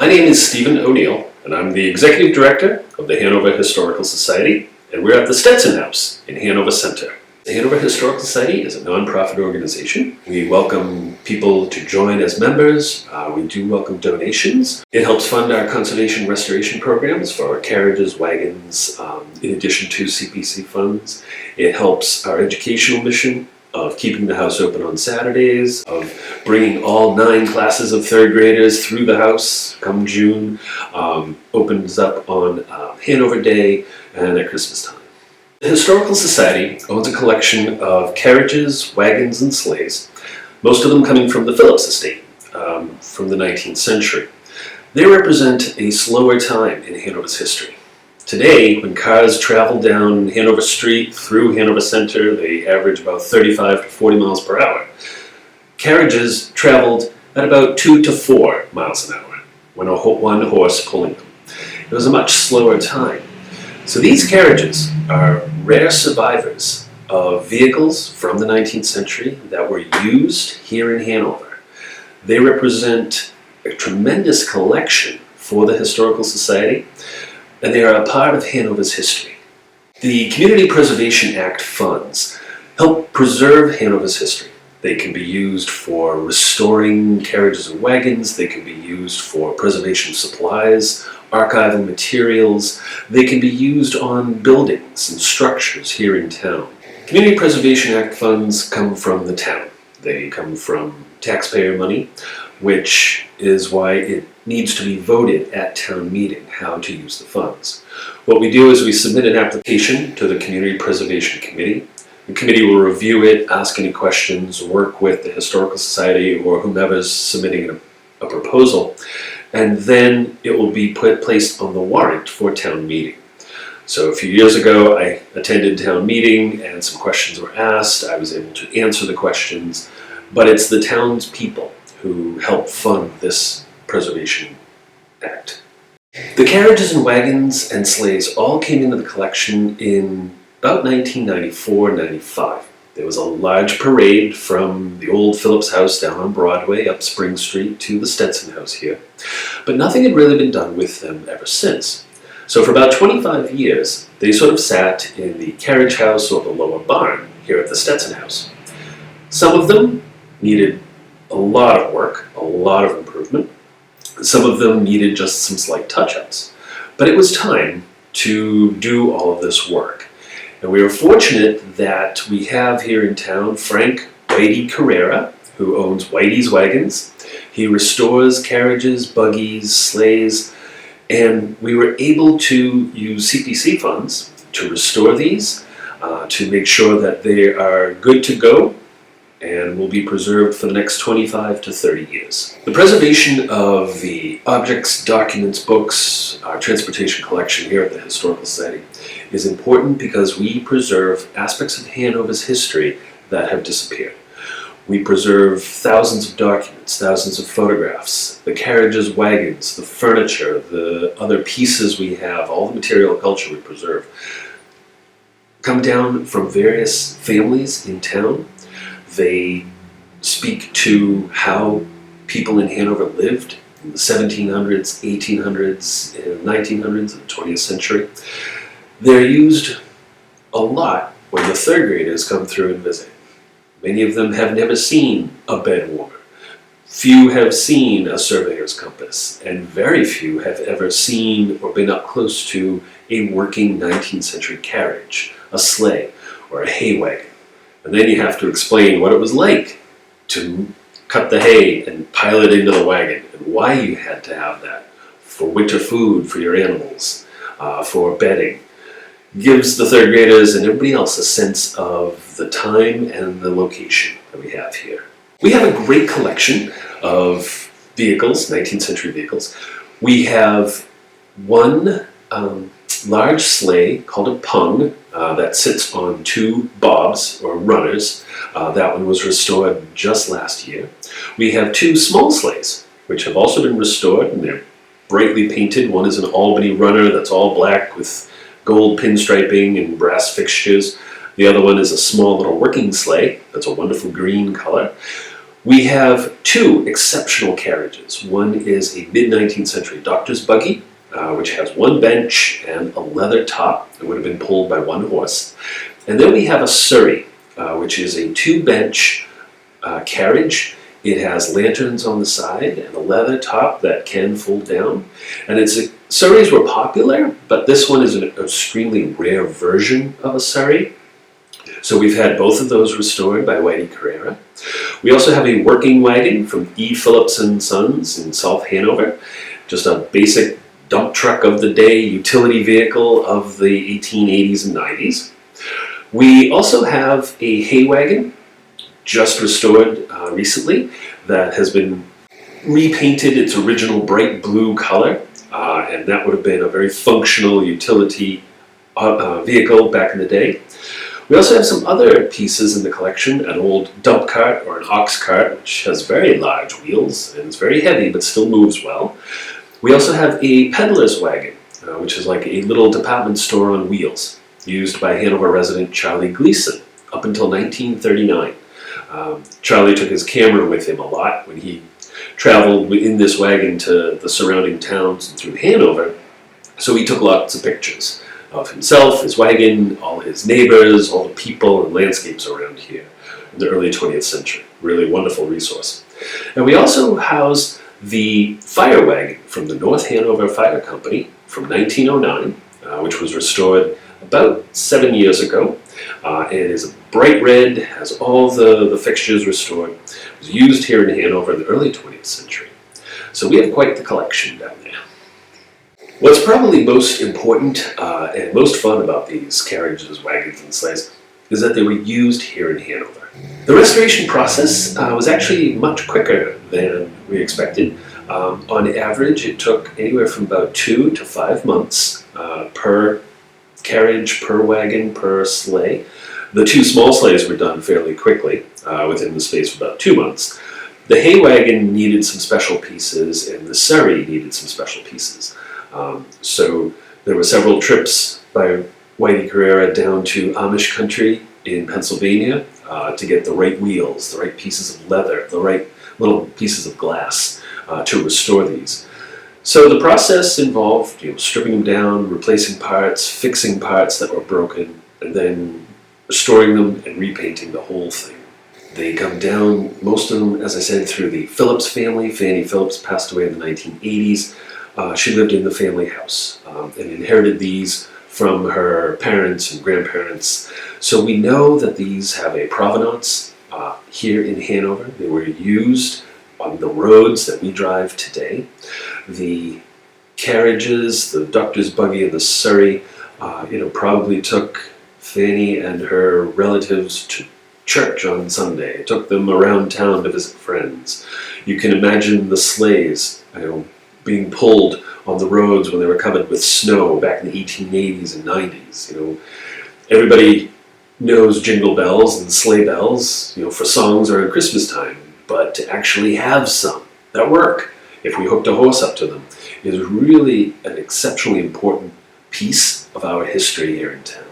name is Stephen O'Neill, and I'm the Executive Director of the Hanover Historical Society, and we're at the Stetson House in Hanover Center. The Hanover Historical Society is a nonprofit organization. We welcome people to join as members. We do welcome donations. It helps fund our conservation restoration programs for our carriages, wagons, in addition to CPC funds. It helps our educational mission of keeping the house open on Saturdays, of bringing all 9 classes of 3rd graders through the house come June, opens up on Hanover Day and at Christmas time. The Historical Society owns a collection of carriages, wagons, and sleighs, most of them coming from the Phillips estate from the 19th century. They represent a slower time in Hanover's history. Today, when cars travel down Hanover Street through Hanover Center, they average about 35 to 40 miles per hour. Carriages traveled at about 2 to 4 miles an hour, when one horse pulling them. It was a much slower time. So these carriages are rare survivors of vehicles from the 19th century that were used here in Hanover. They represent a tremendous collection for the Historical Society, and they are a part of Hanover's history. The Community Preservation Act funds help preserve Hanover's history. They can be used for restoring carriages and wagons. They can be used for preservation supplies, archival materials. They can be used on buildings and structures here in town. Community Preservation Act funds come from the town. They come from taxpayer money, which is why it needs to be voted at town meeting how to use the funds. What we do is we submit an application to the Community Preservation Committee. The committee will review it, ask any questions, work with the Historical Society or whomever's submitting a proposal, and then it will be placed on the warrant for town meeting. So a few years ago I attended town meeting and some questions were asked. I was able to answer the questions, but it's the townspeople who help fund this Preservation Act. The carriages and wagons and sleighs all came into the collection in about 1994-95. There was a large parade from the old Phillips House down on Broadway up Spring Street to the Stetson House here, but nothing had really been done with them ever since. So for about 25 years, they sort of sat in the carriage house or the lower barn here at the Stetson House. Some of them needed a lot of work, a lot of improvement. Some of them needed just some slight touch-ups. But it was time to do all of this work. And we are fortunate that we have here in town Frank Whitey Carrera, who owns Whitey's Wagons. He restores carriages, buggies, sleighs, and we were able to use CPC funds to restore these, to make sure that they are good to go and will be preserved for the next 25 to 30 years. The preservation of the objects, documents, books, our transportation collection here at the Historical Society is important because we preserve aspects of Hanover's history that have disappeared. We preserve thousands of documents, thousands of photographs, the carriages, wagons, the furniture, the other pieces we have, all the material culture we preserve, come down from various families in town. They speak to how people in Hanover lived in the 1700s, 1800s, and 1900s, and the 20th century. They're used a lot when the 3rd graders come through and visit. Many of them have never seen a bed warmer. Few have seen a surveyor's compass, and very few have ever seen or been up close to a working 19th century carriage, a sleigh, or a hay wagon. And then you have to explain what it was like to cut the hay and pile it into the wagon, and why you had to have that for winter food for your animals, for bedding. Gives the 3rd graders and everybody else a sense of the time and the location that we have here. We have a great collection of vehicles, 19th century vehicles. We have one large sleigh called a pung that sits on 2 bobs or runners. That one was restored just last year. We have 2 small sleighs which have also been restored, and they're brightly painted. One is an Albany runner that's all black with gold pinstriping and brass fixtures. The other one is a small little working sleigh that's a wonderful green color. We have two exceptional carriages. One is a mid-19th century doctor's buggy, which has one bench and a leather top. It would have been pulled by one horse. And then we have a surrey, which is a two-bench carriage. It has lanterns on the side and a leather top that can fold down. And surreys were popular, but this one is an extremely rare version of a surrey. So we've had both of those restored by Whitey Carrera. We also have a working wagon from E. Phillips and Sons in South Hanover, just a basic dump truck of the day, utility vehicle of the 1880s and 90s. We also have a hay wagon, just restored recently, that has been repainted its original bright blue color, and that would have been a very functional utility vehicle back in the day. We also have some other pieces in the collection, an old dump cart or an ox cart, which has very large wheels and is very heavy but still moves well. We also have a peddler's wagon, which is like a little department store on wheels, used by Hanover resident Charlie Gleason up until 1939. Charlie took his camera with him a lot when he traveled in this wagon to the surrounding towns and through Hanover, so he took lots of pictures of himself, his wagon, all his neighbors, all the people and landscapes around here in the early 20th century. Really wonderful resource. And we also house the fire wagon from the North Hanover Fire Company from 1909, which was restored about 7 years ago. It is a bright red, has all the fixtures restored. It was used here in Hanover in the early 20th century. So we have quite the collection down there. What's probably most important and most fun about these carriages, wagons, and sleighs is that they were used here in Hanover. The restoration process was actually much quicker than we expected. On average, it took anywhere from about 2 to 5 months per carriage, per wagon, per sleigh. The two small sleighs were done fairly quickly, within the space of about 2 months. The hay wagon needed some special pieces, and the surrey needed some special pieces. So there were several trips by Whitey Carrera down to Amish country in Pennsylvania to get the right wheels, the right pieces of leather, the right little pieces of glass to restore these. So the process involved stripping them down, replacing parts, fixing parts that were broken, and then restoring them and repainting the whole thing. They come down, most of them, as I said, through the Phillips family. Fanny Phillips passed away in the 1980s. She lived in the family house and inherited these from her parents and grandparents. So we know that these have a provenance here in Hanover. They were used on the roads that we drive today. The carriages, the doctor's buggy and the surrey, probably took Fanny and her relatives to church on Sunday. It took them around town to visit friends. You can imagine the sleighs, being pulled on the roads when they were covered with snow back in the 1880s and 90s. Everybody knows jingle bells and sleigh bells, for songs or at Christmas time, but to actually have some that work, if we hooked a horse up to them, is really an exceptionally important piece of our history here in town.